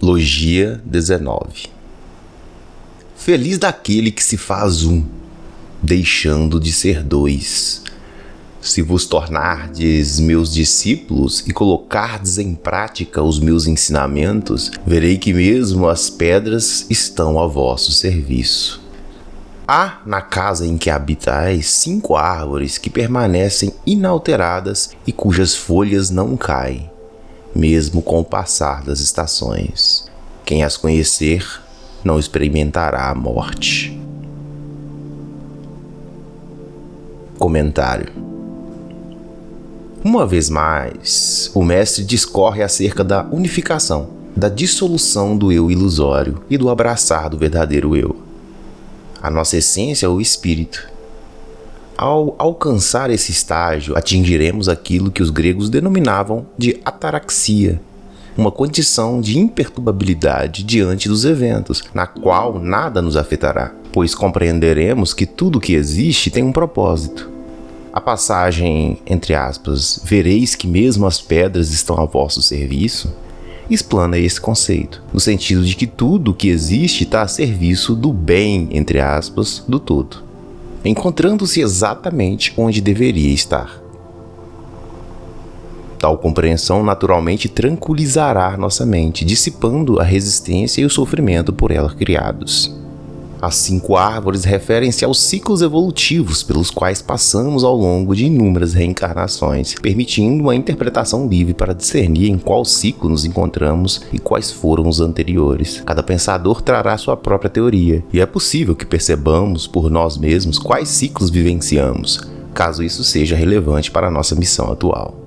Logia 19. Feliz daquele que se faz um, deixando de ser dois. Se vos tornardes meus discípulos e colocardes em prática os meus ensinamentos, verei que mesmo as pedras estão a vosso serviço. Há na casa em que habitais 5 árvores que permanecem inalteradas e cujas folhas não caem, mesmo com o passar das estações. Quem as conhecer não experimentará a morte. Comentário. Uma vez mais, o mestre discorre acerca da unificação, da dissolução do eu ilusório e do abraçar do verdadeiro eu. A nossa essência é o espírito. Ao alcançar esse estágio, atingiremos aquilo que os gregos denominavam de ataraxia, uma condição de imperturbabilidade diante dos eventos, na qual nada nos afetará, pois compreenderemos que tudo que existe tem um propósito. A passagem, entre aspas, vereis que mesmo as pedras estão a vosso serviço, explana esse conceito, no sentido de que tudo que existe está a serviço do bem, entre aspas, do todo, encontrando-se exatamente onde deveria estar. Tal compreensão naturalmente tranquilizará nossa mente, dissipando a resistência e o sofrimento por ela criados. As 5 árvores referem-se aos ciclos evolutivos pelos quais passamos ao longo de inúmeras reencarnações, permitindo uma interpretação livre para discernir em qual ciclo nos encontramos e quais foram os anteriores. Cada pensador trará sua própria teoria, e é possível que percebamos por nós mesmos quais ciclos vivenciamos, caso isso seja relevante para a nossa missão atual.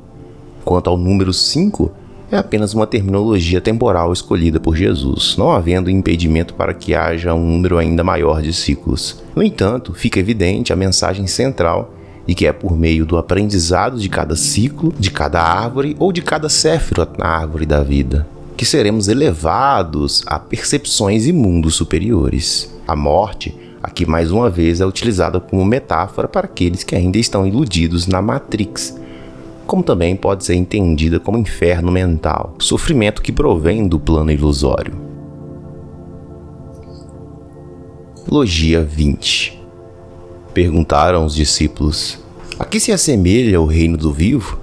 Quanto ao número 5, é apenas uma terminologia temporal escolhida por Jesus, não havendo impedimento para que haja um número ainda maior de ciclos. No entanto, fica evidente a mensagem central de que é por meio do aprendizado de cada ciclo, de cada árvore ou de cada séfiro na árvore da vida, que seremos elevados a percepções e mundos superiores. A morte, aqui mais uma vez, é utilizada como metáfora para aqueles que ainda estão iludidos na Matrix, como também pode ser entendida como inferno mental, sofrimento que provém do plano ilusório. Logia 20. Perguntaram os discípulos: a que se assemelha o reino do vivo?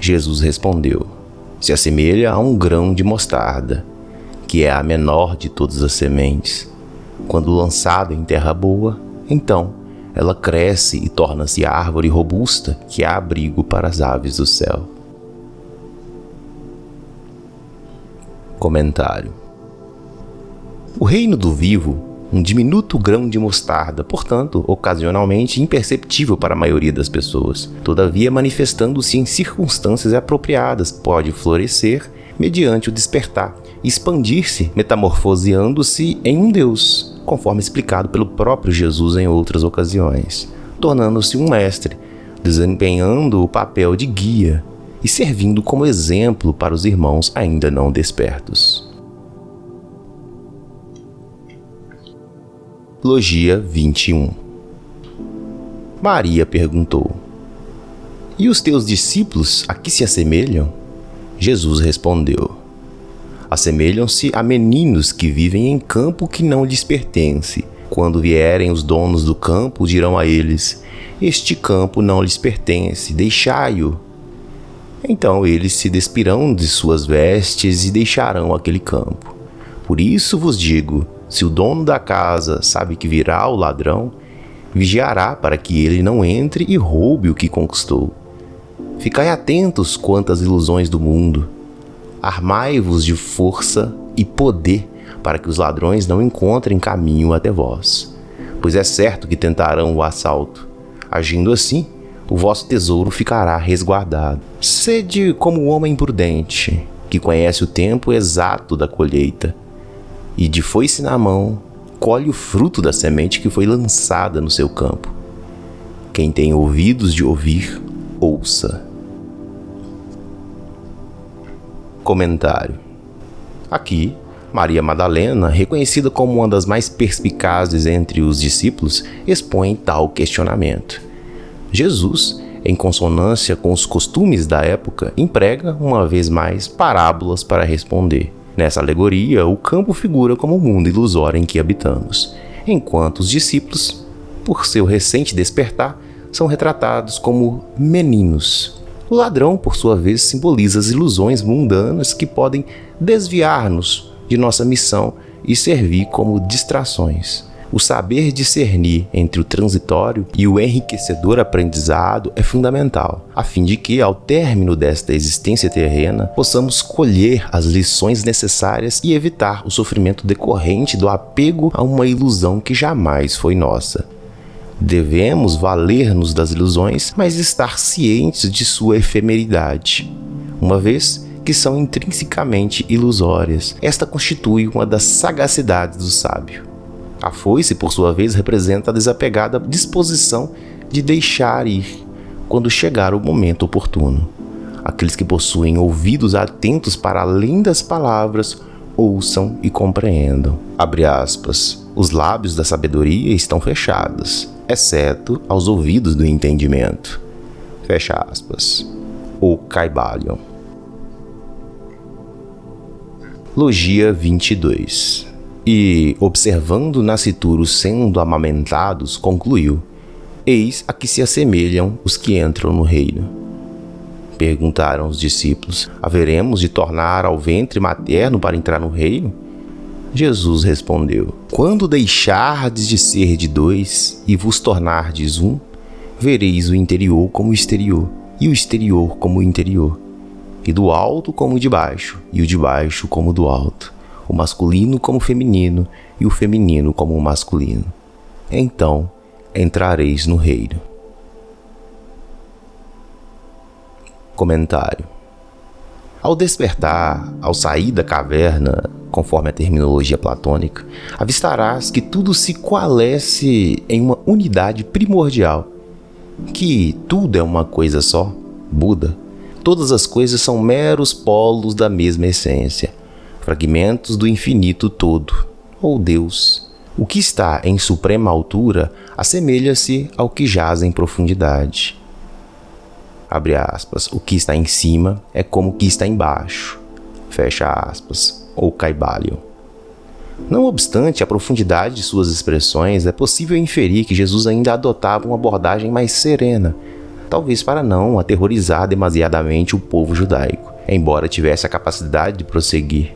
Jesus respondeu: se assemelha a um grão de mostarda, que é a menor de todas as sementes. Quando lançada em terra boa, então ela cresce e torna-se árvore robusta que é abrigo para as aves do céu. Comentário. O reino do vivo, um diminuto grão de mostarda, portanto, ocasionalmente imperceptível para a maioria das pessoas, todavia manifestando-se em circunstâncias apropriadas, pode florescer mediante o despertar, expandir-se, metamorfoseando-se em um Deus, conforme explicado pelo próprio Jesus em outras ocasiões, tornando-se um mestre, desempenhando o papel de guia e servindo como exemplo para os irmãos ainda não despertos. Logia 21. Maria perguntou: e os teus discípulos a que se assemelham? Jesus respondeu: assemelham-se a meninos que vivem em campo que não lhes pertence. Quando vierem os donos do campo, dirão a eles: este campo não lhes pertence, deixai-o. Então eles se despirão de suas vestes e deixarão aquele campo. Por isso vos digo, se o dono da casa sabe que virá o ladrão, vigiará para que ele não entre e roube o que conquistou. Ficai atentos quanto às ilusões do mundo. Armai-vos de força e poder para que os ladrões não encontrem caminho até vós. Pois é certo que tentarão o assalto. Agindo assim, o vosso tesouro ficará resguardado. Sede como o homem prudente, que conhece o tempo exato da colheita, e de foice na mão, colhe o fruto da semente que foi lançada no seu campo. Quem tem ouvidos de ouvir, ouça. Comentário. Aqui, Maria Madalena, reconhecida como uma das mais perspicazes entre os discípulos, expõe tal questionamento. Jesus, em consonância com os costumes da época, emprega, uma vez mais, parábolas para responder. Nessa alegoria, o campo figura como o mundo ilusório em que habitamos, enquanto os discípulos, por seu recente despertar, são retratados como meninos. O ladrão, por sua vez, simboliza as ilusões mundanas que podem desviar-nos de nossa missão e servir como distrações. O saber discernir entre o transitório e o enriquecedor aprendizado é fundamental, a fim de que, ao término desta existência terrena, possamos colher as lições necessárias e evitar o sofrimento decorrente do apego a uma ilusão que jamais foi nossa. Devemos valer-nos das ilusões, mas estar cientes de sua efemeridade, uma vez que são intrinsecamente ilusórias. Esta constitui uma das sagacidades do sábio. A foice, por sua vez, representa a desapegada disposição de deixar ir quando chegar o momento oportuno. Aqueles que possuem ouvidos atentos para além das palavras, ouçam e compreendam. Abre aspas. Os lábios da sabedoria estão fechados, exceto aos ouvidos do entendimento. Fecha aspas. O Caibalion. Logia 22. E, observando nascituros sendo amamentados, concluiu: eis a que se assemelham os que entram no reino. Perguntaram os discípulos: haveremos de tornar ao ventre materno para entrar no reino? Jesus respondeu: quando deixardes de ser de dois e vos tornardes um, vereis o interior como o exterior, e o exterior como o interior, e do alto como o de baixo, e o de baixo como o do alto, o masculino como o feminino, e o feminino como o masculino. Então entrareis no reino. Comentário. Ao despertar, ao sair da caverna, conforme a terminologia platônica, avistarás que tudo se coalesce em uma unidade primordial, que tudo é uma coisa só, Buda. Todas as coisas são meros polos da mesma essência, fragmentos do infinito todo, ou Deus. O que está em suprema altura assemelha-se ao que jaz em profundidade. Abre aspas. O que está em cima é como o que está embaixo. Fecha aspas. Ou Caibalion. Não obstante a profundidade de suas expressões, é possível inferir que Jesus ainda adotava uma abordagem mais serena, talvez para não aterrorizar demasiadamente o povo judaico, embora tivesse a capacidade de prosseguir.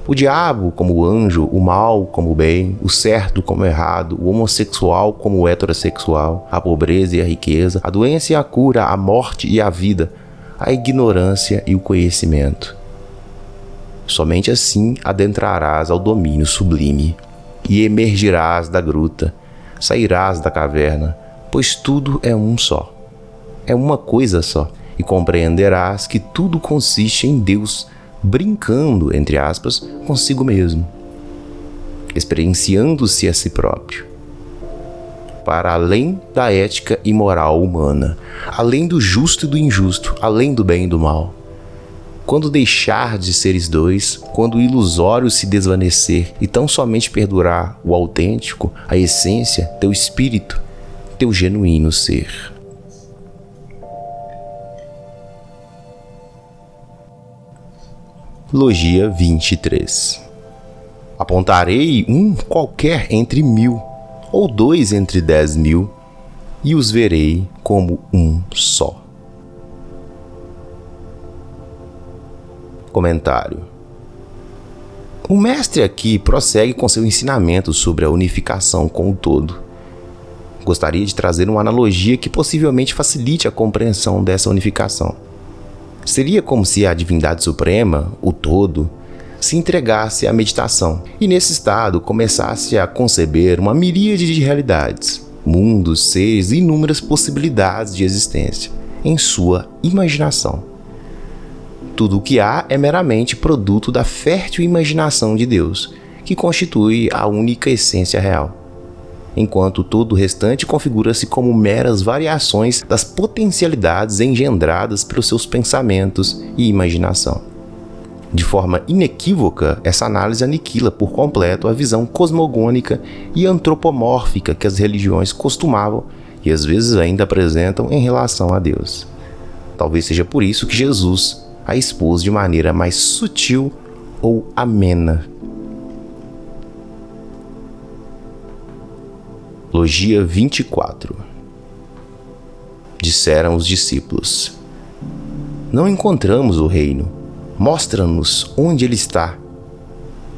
O diabo como o anjo, o mal como o bem, o certo como o errado, o homossexual como o heterossexual, a pobreza e a riqueza, a doença e a cura, a morte e a vida, a ignorância e o conhecimento. Somente assim adentrarás ao domínio sublime e emergirás da gruta, sairás da caverna, pois tudo é um só. É uma coisa só, e compreenderás que tudo consiste em Deus brincando, entre aspas, consigo mesmo, experienciando-se a si próprio, para além da ética e moral humana, além do justo e do injusto, além do bem e do mal. Quando deixar de seres dois, quando o ilusório se desvanecer e tão somente perdurar o autêntico, a essência, teu espírito, teu genuíno ser. Logia 23. Apontarei um qualquer entre 1000, ou 2 entre 10.000, e os verei como um só. Comentário. O mestre aqui prossegue com seu ensinamento sobre a unificação com o todo. Gostaria de trazer uma analogia que possivelmente facilite a compreensão dessa unificação. Seria como se a divindade suprema, o todo, se entregasse à meditação e nesse estado começasse a conceber uma miríade de realidades, mundos, seres e inúmeras possibilidades de existência em sua imaginação. Tudo o que há é meramente produto da fértil imaginação de Deus, que constitui a única essência real, enquanto todo o restante configura-se como meras variações das potencialidades engendradas pelos seus pensamentos e imaginação. De forma inequívoca, essa análise aniquila por completo a visão cosmogônica e antropomórfica que as religiões costumavam e às vezes ainda apresentam em relação a Deus. Talvez seja por isso que Jesus a expôs de maneira mais sutil ou amena. Logia 24. Disseram os discípulos: não encontramos o reino. Mostra-nos onde ele está.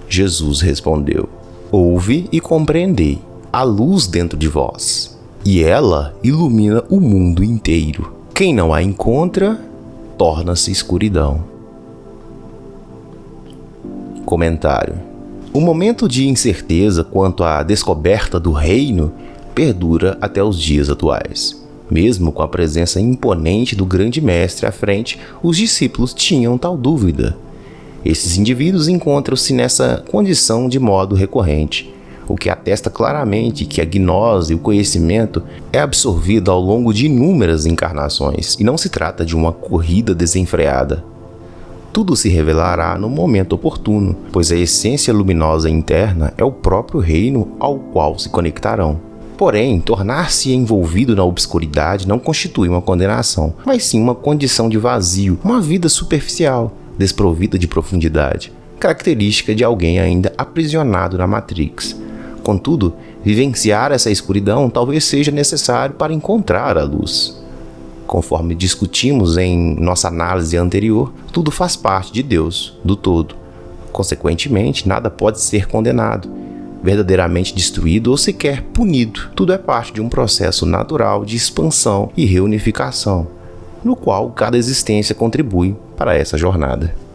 Jesus respondeu: ouve e compreendei. Há luz dentro de vós, e ela ilumina o mundo inteiro. Quem não a encontra, torna-se escuridão. Comentário: o momento de incerteza quanto à descoberta do reino perdura até os dias atuais. Mesmo com a presença imponente do grande mestre à frente, os discípulos tinham tal dúvida. Esses indivíduos encontram-se nessa condição de modo recorrente, o que atesta claramente que a gnose e o conhecimento é absorvido ao longo de inúmeras encarnações, e não se trata de uma corrida desenfreada. Tudo se revelará no momento oportuno, pois a essência luminosa interna é o próprio reino ao qual se conectarão. Porém, tornar-se envolvido na obscuridade não constitui uma condenação, mas sim uma condição de vazio, uma vida superficial, desprovida de profundidade, característica de alguém ainda aprisionado na Matrix. Contudo, vivenciar essa escuridão talvez seja necessário para encontrar a luz. Conforme discutimos em nossa análise anterior, tudo faz parte de Deus, do todo. Consequentemente, nada pode ser condenado, verdadeiramente destruído ou sequer punido. Tudo é parte de um processo natural de expansão e reunificação, no qual cada existência contribui para essa jornada.